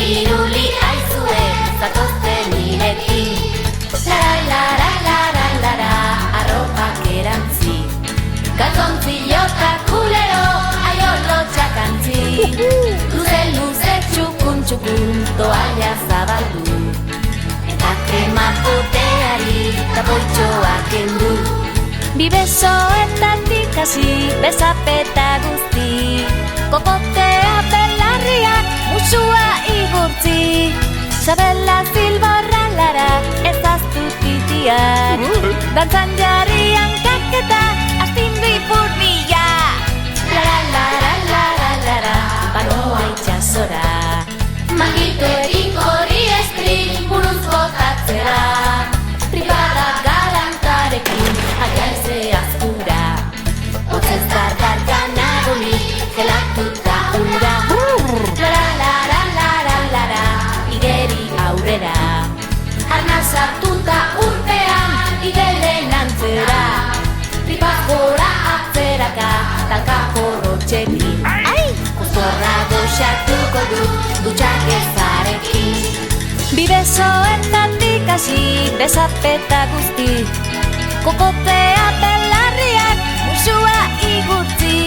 Iruli aizue, zatozte nirekin. Lara, arropak erantzi. Kalzontzillo kulero, aiolo txakantzi. Luze, txukun, toalla zabaldu. Eta krema poteari, tapoitxoa kendu. Bi besoetatik hasi, besapeta guzti. Kokotea belarriak, musua igurtzi. Sabela zilborra lara, ezaztu titiak. Dantzan jarrian kaketa, astindu ipurdia. Lara, banoa itxasora. Magitoekin hori esprin, buruz botatzera. Tripada galantarekin, agaize azkura. Otzez dardar ganagonik, gelatuta ura. Lara, igeri aurrera. Arna sartuta urpean, igelen antzera. Tripak gora atzeraka, talka porrotxekin. Kozorra goxatuko du, dutxak ezarekin. Bi besoetatik hasi, besapeta guzti. Kokotea belarriak, musua igurtzi.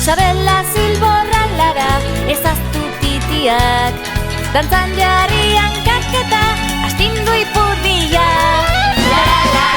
Sabela zilborra lara, ezaztu titiak. Dantzan jarrian kaketa, astindu ipurdia. Lara,